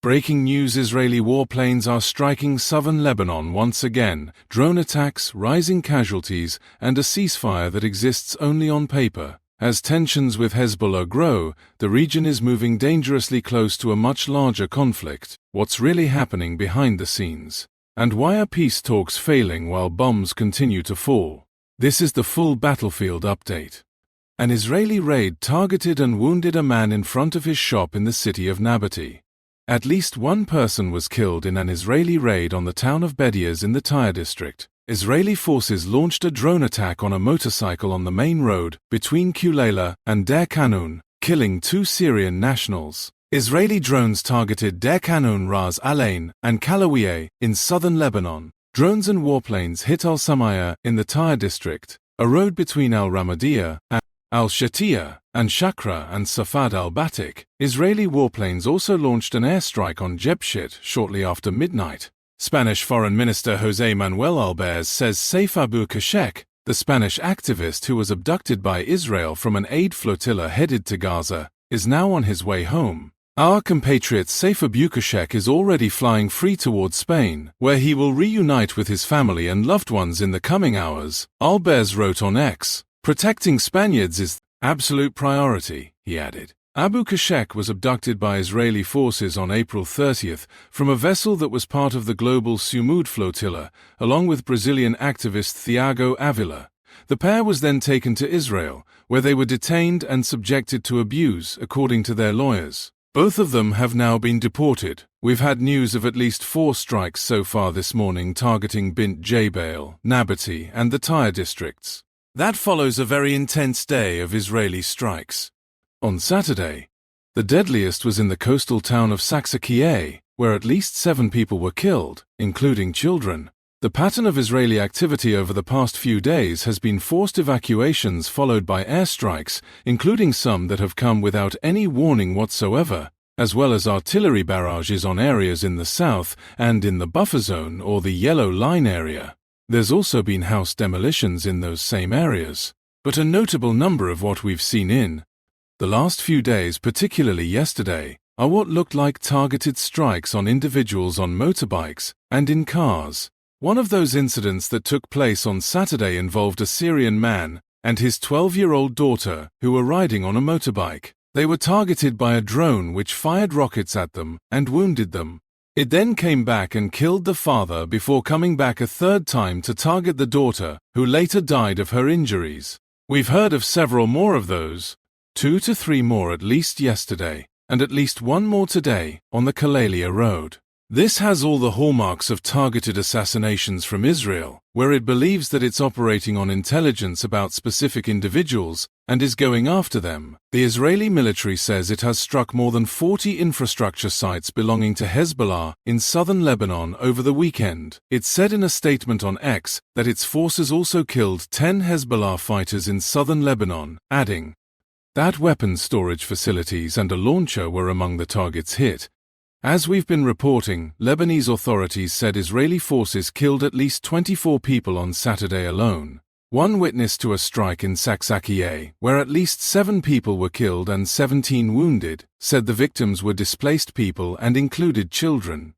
Breaking news: Israeli warplanes are striking southern Lebanon once again. Drone attacks, rising casualties, and a ceasefire that exists only on paper. As tensions with Hezbollah grow, the region is moving dangerously close to a much larger conflict. What's really happening behind the scenes? And why are peace talks failing while bombs continue to fall? This is the full battlefield update. An Israeli raid targeted and wounded a man in front of his shop in the city of Nabatieh. At least one person was killed in an Israeli raid on the town of Bedias in the Tyre district. Israeli forces launched a drone attack on a motorcycle on the main road between Jebchit and Deir Qanoun, killing 2 Syrian nationals. Israeli drones targeted Deir Qanoun, Ras Al Ain, and Casualties in southern Lebanon. Drones and warplanes hit Al Samaya in the Tyre district, a road between Al Ramadiyah and Al-Shatia, and Shakra and Safad al-Batik. Israeli warplanes also launched an airstrike on Jebchit shortly after midnight. Spanish Foreign Minister José Manuel Albares says Saif Abu Keshek, the Spanish activist who was abducted by Israel from an aid flotilla headed to Gaza, is now on his way home. Our compatriot Saif Abu Keshek is already flying free towards Spain, where he will reunite with his family and loved ones in the coming hours. Albares wrote on X, "Protecting Spaniards is absolute priority," he added. Abu Keshek was abducted by Israeli forces on April 30th from a vessel that was part of the global Sumud flotilla, along with Brazilian activist Thiago Avila. The pair was then taken to Israel, where they were detained and subjected to abuse, according to their lawyers. Both of them have now been deported. We've had news of at least 4 strikes so far this morning targeting Bint Jbeil, Nabatieh, and the Tyre districts. That follows a very intense day of Israeli strikes. On Saturday, the deadliest was in the coastal town of Casualties, where at least 7 people were killed, including children. The pattern of Israeli activity over the past few days has been forced evacuations followed by airstrikes, including some that have come without any warning whatsoever, as well as artillery barrages on areas in the south and in the buffer zone or the yellow line area. There's also been house demolitions in those same areas, but a notable number of what we've seen in the last few days, particularly yesterday, are what looked like targeted strikes on individuals on motorbikes and in cars. One of those incidents that took place on Saturday involved a Syrian man and his 12-year-old daughter who were riding on a motorbike. They were targeted by a drone which fired rockets at them and wounded them. It then came back and killed the father before coming back a third time to target the daughter, who later died of her injuries. We've heard of several more of those, 2 to 3 more at least yesterday, and at least 1 more today on the Kalalia Road. This has all the hallmarks of targeted assassinations from Israel, where it believes that it's operating on intelligence about specific individuals and is going after them. The Israeli military says it has struck more than 40 infrastructure sites belonging to Hezbollah in southern Lebanon over the weekend. It said in a statement on X that its forces also killed 10 Hezbollah fighters in southern Lebanon, adding that weapons storage facilities and a launcher were among the targets hit. As we've been reporting, Lebanese authorities said Israeli forces killed at least 24 people on Saturday alone. One witness to a strike in Casualties, where at least 7 people were killed and 17 wounded, said the victims were displaced people and included children.